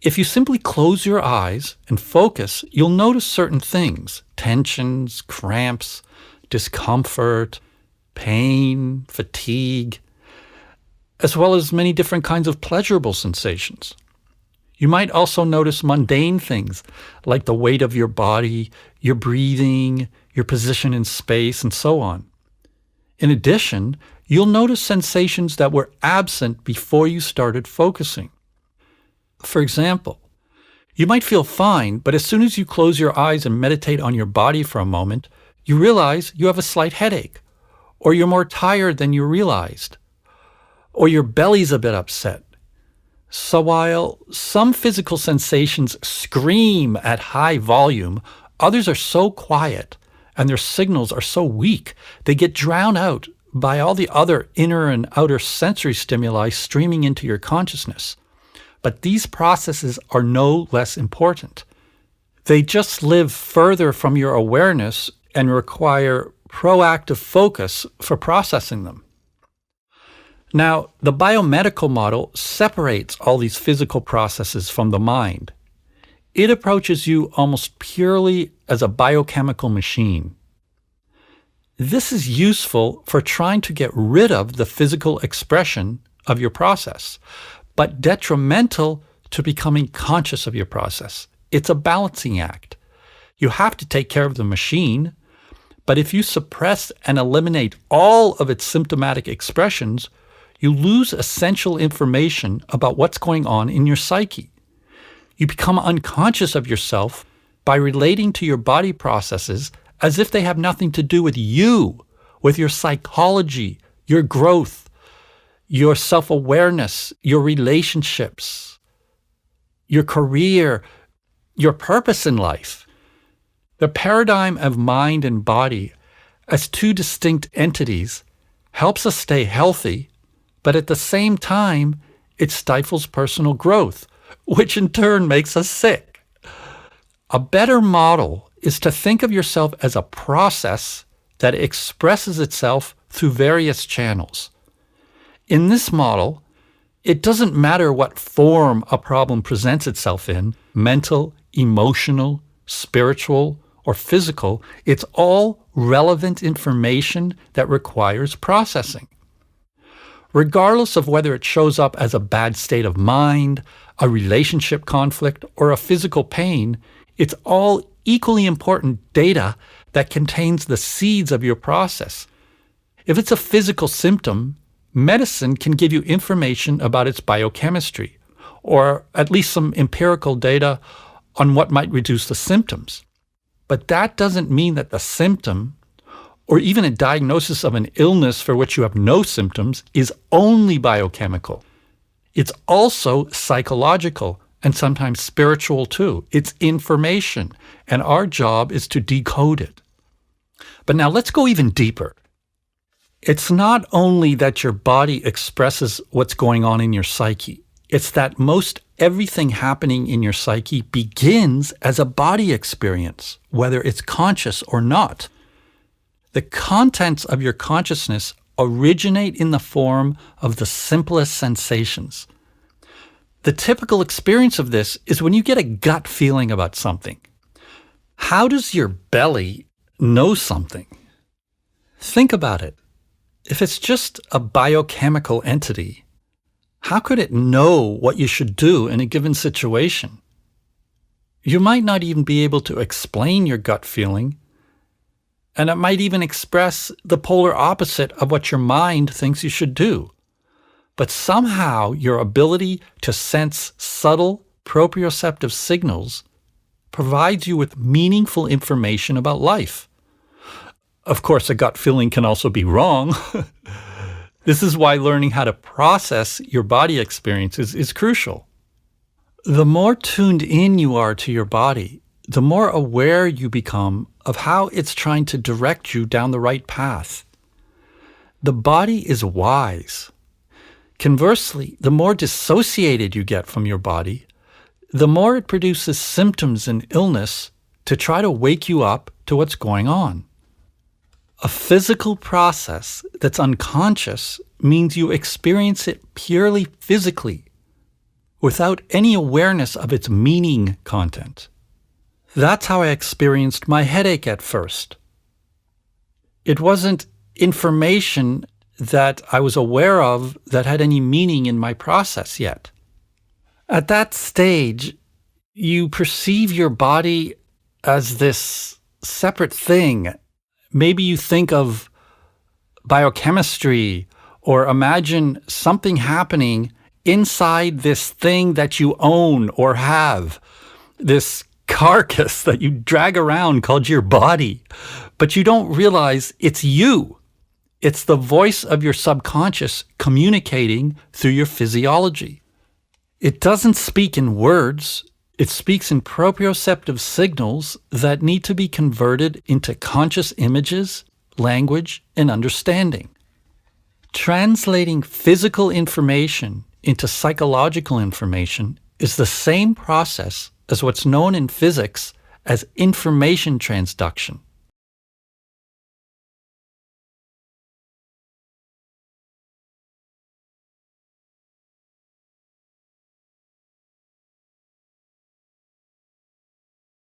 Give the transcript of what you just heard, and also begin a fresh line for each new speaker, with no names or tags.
If you simply close your eyes and focus, you'll notice certain things: tensions, cramps, discomfort, pain, fatigue, as well as many different kinds of pleasurable sensations. You might also notice mundane things like the weight of your body, your breathing, your position in space, and so on. In addition, you'll notice sensations that were absent before you started focusing. For example, you might feel fine, but as soon as you close your eyes and meditate on your body for a moment, you realize you have a slight headache, or you're more tired than you realized, or your belly's a bit upset. So while some physical sensations scream at high volume, others are so quiet and their signals are so weak, they get drowned out by all the other inner and outer sensory stimuli streaming into your consciousness. But these processes are no less important. They just live further from your awareness and require proactive focus for processing them. Now, the biomedical model separates all these physical processes from the mind. It approaches you almost purely as a biochemical machine. This is useful for trying to get rid of the physical expression of your process, but detrimental to becoming conscious of your process. It's a balancing act. You have to take care of the machine, but if you suppress and eliminate all of its symptomatic expressions, you lose essential information about what's going on in your psyche. You become unconscious of yourself by relating to your body processes as if they have nothing to do with you, with your psychology, your growth, your self-awareness, your relationships, your career, your purpose in life. The paradigm of mind and body as two distinct entities helps us stay healthy, but at the same time, it stifles personal growth, which in turn makes us sick. A better model is to think of yourself as a process that expresses itself through various channels. In this model, it doesn't matter what form a problem presents itself in, mental, emotional, spiritual, or physical, it's all relevant information that requires processing. Regardless of whether it shows up as a bad state of mind, a relationship conflict, or a physical pain, it's all equally important data that contains the seeds of your process. If it's a physical symptom, medicine can give you information about its biochemistry, or at least some empirical data on what might reduce the symptoms. But that doesn't mean that the symptom, or even a diagnosis of an illness for which you have no symptoms, is only biochemical. It's also psychological and sometimes spiritual too. It's information, and our job is to decode it. But now let's go even deeper. It's not only that your body expresses what's going on in your psyche. It's that most everything happening in your psyche begins as a body experience, whether it's conscious or not. The contents of your consciousness originate in the form of the simplest sensations. The typical experience of this is when you get a gut feeling about something. How does your belly know something? Think about it. If it's just a biochemical entity, how could it know what you should do in a given situation? You might not even be able to explain your gut feeling, and it might even express the polar opposite of what your mind thinks you should do. But somehow your ability to sense subtle proprioceptive signals provides you with meaningful information about life. Of course, a gut feeling can also be wrong. This is why learning how to process your body experiences is crucial. The more tuned in you are to your body, the more aware you become of how it's trying to direct you down the right path. The body is wise. Conversely, the more dissociated you get from your body, the more it produces symptoms and illness to try to wake you up to what's going on. A physical process that's unconscious means you experience it purely physically, without any awareness of its meaning content. That's how I experienced my headache at first. It wasn't information that I was aware of that had any meaning in my process yet. At that stage, you perceive your body as this separate thing. Maybe you think of biochemistry or imagine something happening inside this thing that you own or have, this carcass that you drag around called your body, but you don't realize it's you. It's the voice of your subconscious communicating through your physiology. It doesn't speak in words. It speaks in proprioceptive signals that need to be converted into conscious images, language, and understanding. Translating physical information into psychological information is the same process as what's known in physics as information transduction.